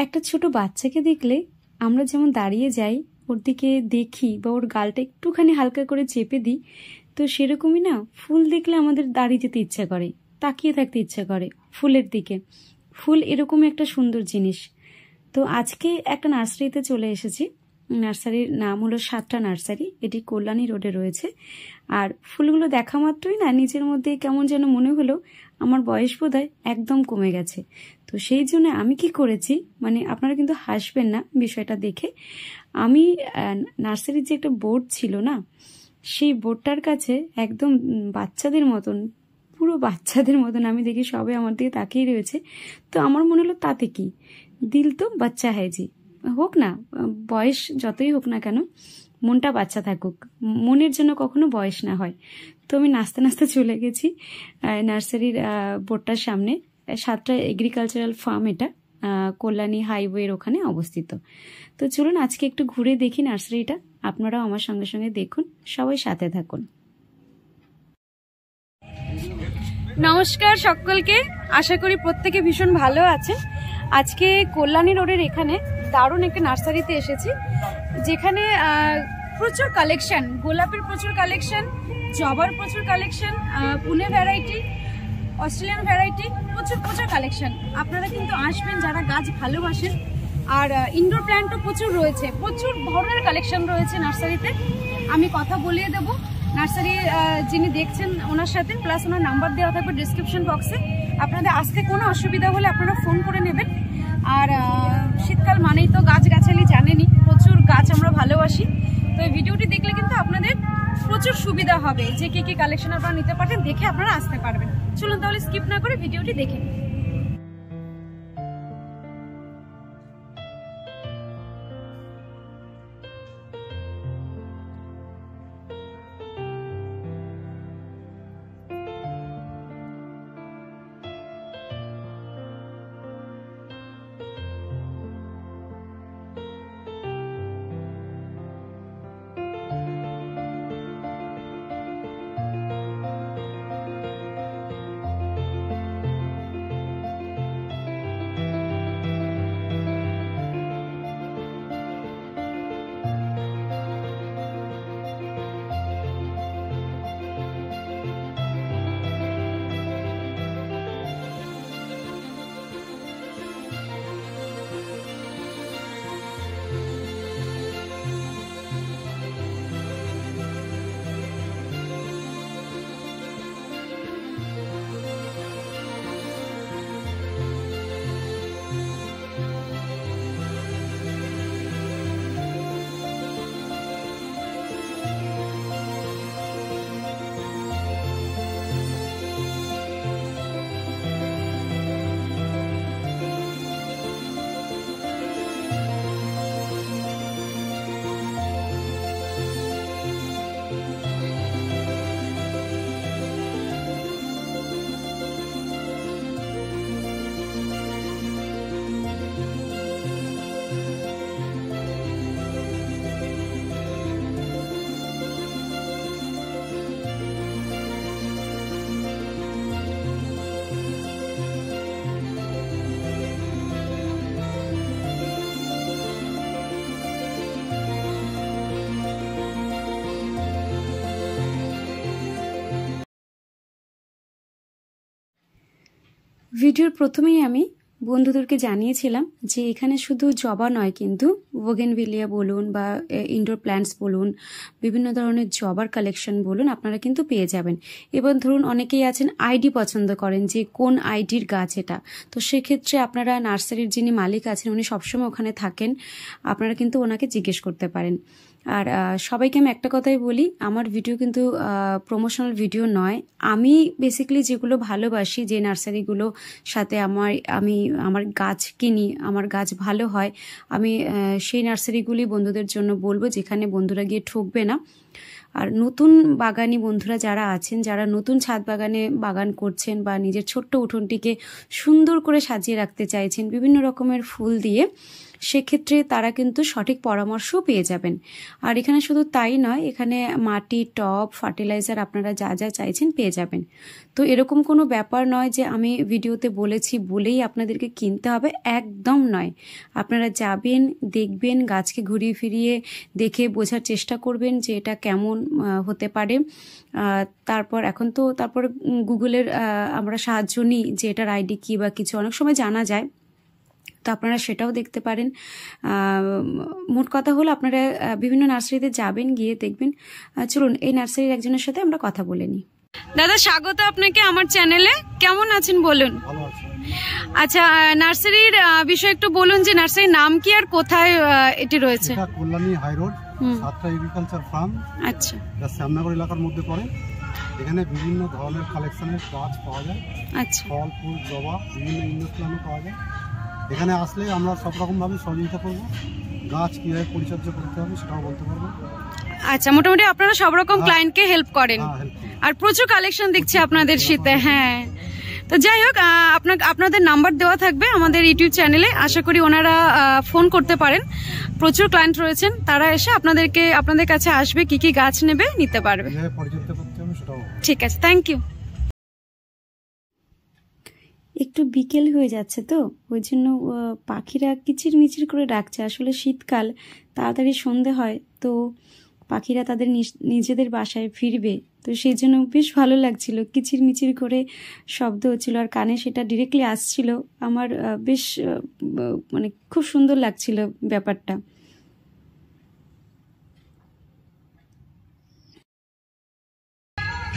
একটা ছোট বাচ্চাকে দেখলে আমরা যেমন দাঁড়িয়ে যাই, ওর দিকে দেখি বা ওর গালটা একটুখানি হালকা করে চেপে দিই, তো সেরকমই না ফুল দেখলে আমাদের দাঁড়িয়ে যেতে ইচ্ছা করে, তাকিয়ে থাকতে ইচ্ছা করে ফুলের দিকে। ফুল এরকমই একটা সুন্দর জিনিস। তো আজকে একটা নার্সারিতে চলে এসেছি। নার্সারির নাম হলো 7টা নার্সারি, এটি কল্যাণী রোডে রয়েছে। আর ফুলগুলো দেখা মাত্রই না নিজের মধ্যে কেমন যেন মনে হলো আমার বয়স বোধহয় একদম কমে গেছে। তো সেই জন্য আমি কি করেছি, মানে আপনারা কিন্তু হাসবেন না বিষয়টা দেখে, আমি নার্সারির যে একটা বোর্ড ছিল না, সেই বোর্ডটার কাছে একদম বাচ্চাদের মতন, পুরো বাচ্চাদের মতন আমি দেখি সবাই আমার দিকে তাকিয়ে রয়েছে। তো আমার মনে হলো তাতে কি, দিল তো বাচ্চা হ্যায় জি, হোক না বয়স যতই হোক না কেন, মনটা বাচ্চা থাকুক, মনের জন্য কখনো বয়স না হয়। তো আমি নাচতে নাচতে চলে গেছি নার্সারির বোর্ডটার সামনে। 7টা এগ্রিকালচারাল ফার্ম, এটা কল্যাণী হাইওয়ের ওখানে অবস্থিত। তো চলুন আজকে একটু ঘুরে দেখি নার্সারিটা, আপনারাও আমার সঙ্গে সঙ্গে দেখুন, সবাই সাথে থাকুন। নমস্কার সকলকে, আশা করি প্রত্যেকে ভীষণ ভালো আছেন। আজকে কল্যাণী রোডের এখানে দারুণ একটা নার্সারিতে এসেছি, যেখানে প্রচুর কালেকশন, গোলাপের প্রচুর কালেকশন, জবার প্রচুর collection, Pune variety, Australian variety, প্রচুর প্রচুর কালেকশন। আপনারা কিন্তু আসবেন যারা গাছ ভালোবাসেন। আর ইনডোর প্ল্যান্টও প্রচুর রয়েছে, প্রচুর ধরনের কালেকশন রয়েছে নার্সারিতে। আমি কথা বলিয়ে দেবো নার্সারি যিনি দেখছেন ওনার সাথে, প্লাস ওনার নাম্বার দেওয়া থাকবে ডিসক্রিপশন বক্সে। আপনাদের আসতে কোনো অসুবিধা হলে আপনারা ফোন করে নেবেন। আর শীতকাল মানেই তো গাছগাছালি, জানেনই প্রচুর গাছ আমরা ভালোবাসি। তো এই ভিডিওটি দেখলে কিন্তু আপনাদের প্রচুর সুবিধা হবে, যে কি কি কালেকশন আপনারা নিতে পারেন, দেখে আপনারা আসতে পারবেন। চলুন তাহলে স্কিপ না করে ভিডিওটি দেখে নিন। ভিডিওর প্রথমেই আমি বন্ধুদেরকে জানিয়েছিলাম যে এখানে শুধু জবা নয়, কিন্তু বোগেনভিলিয়া বলুন বা ইনডোর প্ল্যান্টস বলুন, বিভিন্ন ধরনের জবার কালেকশন বলুন, আপনারা কিন্তু পেয়ে যাবেন। এবার ধরুন অনেকেই আছেন আইডি পছন্দ করেন যে কোন আইডির গাছ এটা, তো সেক্ষেত্রে আপনারা নার্সারির যিনি মালিক আছেন উনি সবসময় ওখানে থাকেন, আপনারা কিন্তু ওনাকে জিজ্ঞেস করতে পারেন। আর সবাইকে আমি একটা কথাই বলি, আমার ভিডিও কিন্তু প্রমোশনাল ভিডিও নয়। আমি বেসিক্যালি যেগুলো ভালোবাসি, যে নার্সারিগুলো সাথে আমি আমার গাছ কিনি, আমার গাছ ভালো হয়, আমি সেই নার্সারিগুলি বন্ধুদের জন্য বলবো, যেখানে বন্ধুরা গিয়ে ঠকবে না। আর নতুন বাগানি বন্ধুরা যারা আছেন, যারা নতুন ছাদ বাগানে বাগান করছেন বা নিজের ছোট্ট উঠোনটিকে সুন্দর করে সাজিয়ে রাখতে চাইছেন বিভিন্ন রকমের ফুল দিয়ে, সেক্ষেত্রে তারা কিন্তু সঠিক পরামর্শও পেয়ে যাবেন। আর এখানে শুধু তাই নয়, এখানে মাটি, টব, ফার্টিলাইজার আপনারা যা যা চাইছেন পেয়ে যাবেন। তো এরকম কোনো ব্যাপার নয় যে আমি ভিডিওতে বলেছি বলেই আপনাদেরকে কিনতে হবে, একদম নয়। আপনারা যাবেন, দেখবেন, গাছকে ঘুরিয়ে ফিরিয়ে দেখে বোঝার চেষ্টা করবেন যে এটা কেমন হতে পারে। তারপর গুগলের আমরা সাহায্য নিই যে এটার আইডি কী বা কিছু অনেক সময় জানা যায়, তো আপনারা সেটাও দেখতে পারেন। মোট কথা হলো আপনারা বিভিন্ন নার্সারিতে যাবেন, গিয়ে দেখবেন। চলুন এই নার্সারির একজনের সাথে আমরা কথা বলে নিই। দাদা, স্বাগত আপনাকে আমার চ্যানেলে। কেমন আছেন বলুন? আচ্ছা, নার্সারির বিষয়ে একটু বলুন যে নার্সারির নাম কি আর কোথায় এটি রয়েছে? কল্যাণী হাই রোড, সাতটা এগ্রিকালচার ফার্ম। আচ্ছা, এটা শ্যামনগর এলাকার মধ্যে পড়ে। এখানে বিভিন্ন ধরনের কালেকশনের গাছ পাওয়া যায়। আচ্ছা, ফল, ফুল, জবা, বিভিন্ন ইনডোর প্ল্যান্টও পাওয়া যায়। এখানে আসলে আমরা সব রকমভাবে সহযোগিতা করবো। গাছ কীভাবে পরিচর্যা করতে হবে সেটাও বলতে পারবো। আচ্ছা, মোটামুটি আপনারা সব রকম ক্লায়েন্টকে হেল্প করেন, আর প্রচুর কালেকশন দেখছি আপনাদের শীতে। হ্যাঁ, তো যাই হোক, আপনাদের নাম্বার দেওয়া থাকবে আমাদের ইউটিউব চ্যানেলে। আশা করি ওনারা ফোন করতে পারেন। প্রচুর ক্লায়েন্ট রয়েছেন, তারা এসে আপনাদের কাছে আসবে, কি কি গাছ নেবে নিতে পারবে। ঠিক আছে, থ্যাংক ইউ। একটু বিকেল হয়ে যাচ্ছে, তো ওই জন্য পাখিরা কিচির মিচির করে ডাকছে। আসলে শীতকাল, তাড়াতাড়ি সন্ধে হয়, তো পাখিরা তাদের নিজেদের বাসায় ফিরবে, তো সেই জন্য বেশ ভালো লাগছিল। কিচির মিচির করে শব্দ হচ্ছিল, আর কানে সেটা ডিরেক্টলি আসছিল। আমার বেশ মানে খুব সুন্দর লাগছিল ব্যাপারটা।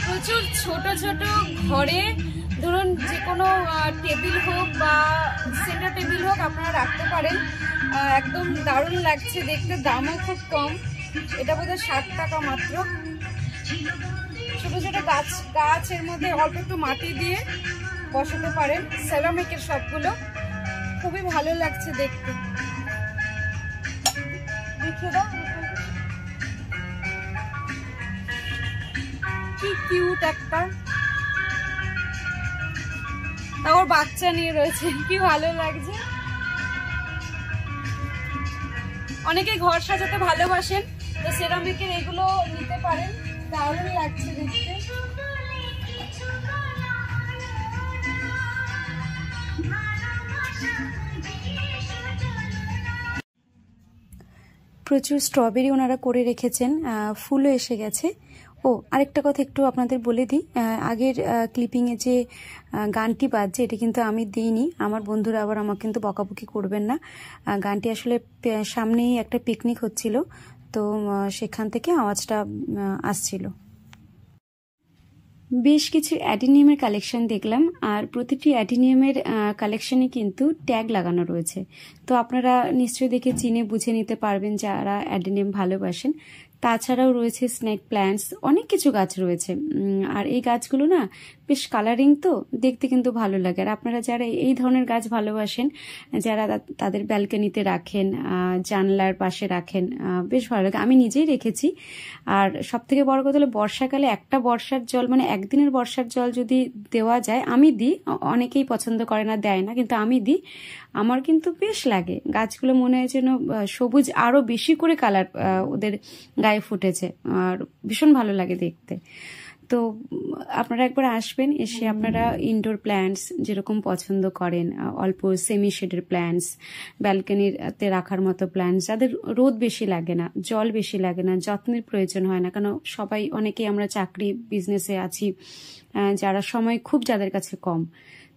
প্রচুর ছোট ছোট ঘরে ধরুন যে কোনো টেবিল হোক বা সেন্টার টেবিল হোক আপনারা রাখতে পারেন। একদম দারুণ লাগছে দেখতে, দামও খুব কম। এটা বোধহয় 60 টাকা মাত্র। ছোট ছোট গাছের মধ্যে অল্প একটু মাটি দিয়ে বসাতে পারেন, সেরামিকের সবগুলো। খুবই ভালো লাগছে দেখতে। দেখিয়ে দাও, কি কিউট একটা। ওর বাচ্চা নিয়ে রয়েছে, কি ভালো লাগছে। অনেকে ঘর সাজাতে ভালোবাসেন, তো সেরামিকের এগুলো নিতে পারেন, দারুণ লাগছে দেখতে। প্রচুর স্ট্রবেরি ওনারা করে রেখেছেন, ফুলও এসে গেছে। ও, আরেকটা কথা একটু আপনাদের বলে দিই, আগের ক্লিপিংয়ে যে গানটি বাজছে এটা কিন্তু আমি দিইনি। আমার বন্ধুরা আবার আমাকে কিন্তু বকাবকি করবেন না। গানটি আসলে সামনেই একটা পিকনিক হচ্ছিল, তো সেখান থেকে আওয়াজটা আসছিল। বেশ কিছু অ্যাডিনিয়ামের কালেকশন দেখলাম, আর প্রতিটি অ্যাডিনিয়ামের কালেকশনে কিন্তু ট্যাগ লাগানো রয়েছে। তো আপনারা নিশ্চয়ই দেখে চিনে বুঝে নিতে পারবেন যারা অ্যাডিনিয়াম ভালোবাসেন। তাছাড়াও রয়েছে স্নেক প্ল্যান্টস, অনেক কিছু গাছ রয়েছে। আর এই গাছগুলো না বেশ কালারিং, তো দেখতে কিন্তু ভালো লাগে। আর আপনারা যারা এই ধরনের গাছ ভালোবাসেন, যারা তাদের ব্যালকনিতে রাখেন, জানলার পাশে রাখেন, বেশ ভালো লাগে। আমি নিজেই রেখেছি। আর সব থেকে বড় কথা হলো বর্ষাকালে একটা বর্ষার জল, মানে একদিনের বর্ষার জল যদি দেওয়া যায়, আমি দিই। অনেকেই পছন্দ করে না, দেয় না, কিন্তু আমি দিই। আমার কিন্তু বেশ লাগে। গাছগুলো মনে হয় যেন সবুজ আরো বেশি করে কালার ওদের গায়ে ফুটেছে, আর ভীষণ ভালো লাগে দেখতে। তো আপনারা একবার আসবেন, এসে আপনারা ইনডোর প্ল্যান্টস যেরকম পছন্দ করেন, অল্প সেমি শেডের প্ল্যান্টস, ব্যালকনিতে রাখার মতো প্ল্যান্টস, যাদের রোদ বেশি লাগে না, জল বেশি লাগে না, যত্নের প্রয়োজন হয় না, কারণ অনেকেই আমরা চাকরি বিজনেসে আছি, যারা সময় খুব যাদের কাছে কম,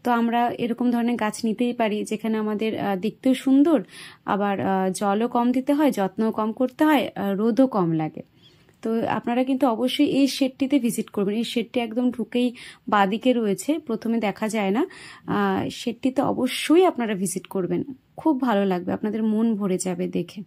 তো আমরা এরকম ধরনের গাছ নিতেই পারি যেখানে আমাদের দেখতেও সুন্দর, আবার জলও কম দিতে হয়, যত্নও কম করতে হয়, রোদও কম লাগে। তো আপনারা কিন্তু অবশ্যই এই শেডটিতে ভিজিট করবেন। এই শেডটি একদম ঢুকেই বাদিকে রয়েছে, প্রথমে দেখা যায় না। শেডটিতে অবশ্যই আপনারা ভিজিট করবেন, খুব ভালো লাগবে, আপনাদের মন ভরে যাবে দেখে।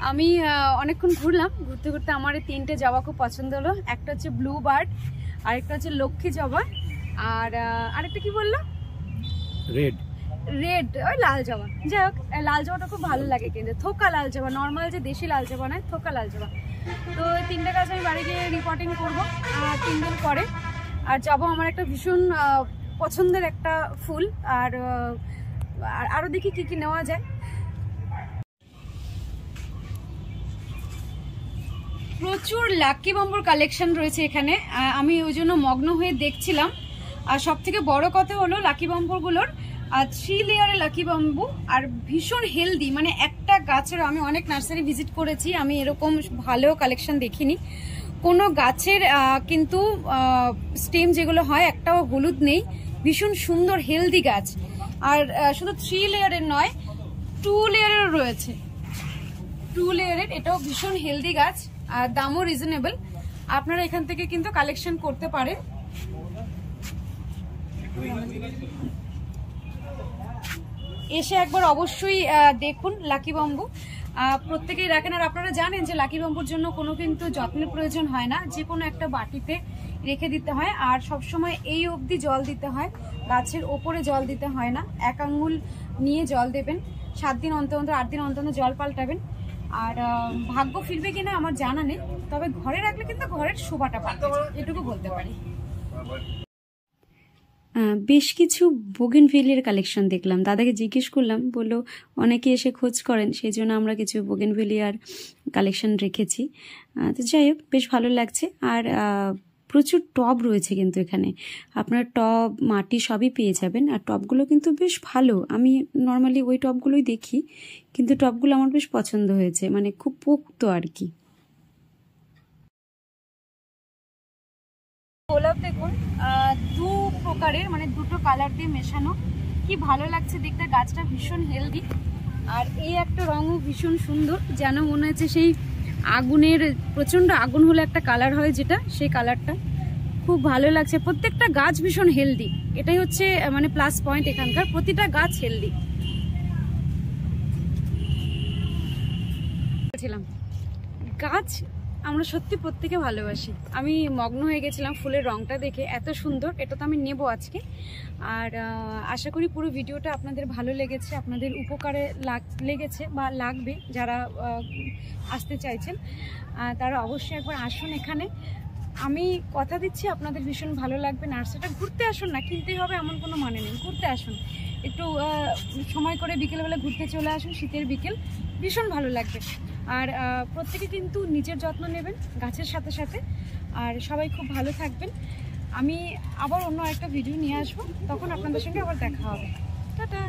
আমি অনেকক্ষণ ঘুরলাম, ঘুরতে ঘুরতে আমার এই 3টে জবা খুব পছন্দ হলো। একটা হচ্ছে ব্লু বার্ড, আরেকটা হচ্ছে লক্ষ্মী জবা, আর আরেকটা কি বললো, রেড ওই লাল জবা। যাই হোক, লাল জবাটা খুব ভালো লাগে কিন্তু, থোকা লাল জবা, নর্মাল যে দেশি লাল জবা নয়, থোকা লাল জবা। তো এই 3টে গাছ আমি বাড়ি গিয়ে রিপোর্টিং করবো 3 দিন পরে। আর জবা আমার একটা ভীষণ পছন্দের একটা ফুল। আর আরও দেখি কি কি নেওয়া যায়। প্রচুর লাকি বাম্বুর কালেকশন রয়েছে এখানে, আমি ওই জন্য মগ্ন হয়ে দেখছিলাম। আর সব থেকে বড় কথা হলো লাকি বাম্বুগুলোর 3 লেয়ারের লাকি বাম্বু, আর ভীষণ হেলদি। মানে একটা গাছের, আমি অনেক নার্সারি ভিজিট করেছি, আমি এরকম ভালো কালেকশন দেখিনি। কোনো গাছের কিন্তু স্টেম যেগুলো হয় একটাও হলুদ নেই, ভীষণ সুন্দর হেলদি গাছ। আর শুধু 3 লেয়ারের নয়, 2 লেয়ারেরও রয়েছে। 2 লেয়ারের, এটাও ভীষণ হেলদি গাছ, আর দামও রিজনেবল। আপনারা এখান থেকে কিন্তু কালেকশন করতে পারেন। এসে একবার অবশ্যই দেখুন লাকি বাম্বু। প্রত্যেকেই রাখেন। আর আপনারা জানেন যে লাকি বাম্বুর জন্য কোনো কিন্তু যত্নের প্রয়োজন হয় না, যে কোনো একটা বাটিতে রেখে দিতে হয়। আর সবসময় এই অবধি জল দিতে হয়, গাছের ওপরে জল দিতে হয় না। 1 আঙ্গুল নিয়ে জল দেবেন, 7 দিন অন্তর অন্তর, 8 দিন অন্তর অন্তর জল পাল্টাবেন। আর ভাগ্য ফিরবে কিনা আমার জানা নেই, তবে ঘরে রাখলে কিন্তু ঘরের শোভাটা পাবে, এটুকু বলতে পারি। বেশ কিছু বোগেনভেলিয়ার কালেকশন দেখলাম, দাদাকে জিজ্ঞেস করলাম, বললো অনেকে এসে খোঁজ করেন, সেই জন্য আমরা কিছু বোগেনভেলিয়ার কালেকশন রেখেছি। তো যাই হোক, বেশ ভালো লাগছে। আর প্রচুর টব রয়েছে কিন্তু এখানে, আপনার টব মাটি সবই পেয়ে যাবেন। আর টবগুলো কিন্তু বেশ ভালো, আমি নর্মালি ওই টবগুলোই দেখি, কিন্তু টবগুলো আমার বেশ পছন্দ হয়েছে, মানে খুব পোক্ত আর কি। গোলাপ দেখুন, 2 প্রকারের, মানে 2টো কালার দিয়ে মেশানো, কি ভালো লাগছে দেখতে। গাছটা ভীষণ হেলদি, আর এই একটা রঙও ভীষণ সুন্দর, যেন মনে হচ্ছে সেই আগুনের, প্রচন্ড আগুন হলে একটা কালার হয় যেটা, সেই কালারটা খুব ভালো লাগছে। প্রত্যেকটা গাছ ভীষণ হেলদি, এটাই হচ্ছে মানে প্লাস পয়েন্ট এখানকার, প্রতিটা গাছ হেলদি। গাছ আমরা সত্যি প্রত্যেকে ভালোবাসি। আমি মগ্ন হয়ে গেছিলাম ফুলের রংটা দেখে, এত সুন্দর। এটা তো আমি নেব আজকে। আর আশা করি পুরো ভিডিওটা আপনাদের ভালো লেগেছে, আপনাদের উপকারে লেগেছে বা লাগবে। যারা আসতে চাইছেন তারা অবশ্যই একবার আসুন এখানে। আমি কথা দিচ্ছি আপনাদের ভীষণ ভালো লাগবে। নার্সারিটা ঘুরতে আসুন, না কিনতেই হবে এমন কোনো মানে নেই, ঘুরতে আসুন। একটু সময় করে বিকেলবেলা ঘুরতে চলে আসুন, শীতের বিকেল, ভীষণ ভালো লাগবে। আর প্রত্যেকে কিন্তু নিজের যত্ন নেবেন গাছের সাথে সাথে। আর সবাই খুব ভালো থাকবেন। আমি আবার অন্য একটা ভিডিও নিয়ে আসবো, তখন আপনাদের সঙ্গে আবার দেখা হবে। টাটা।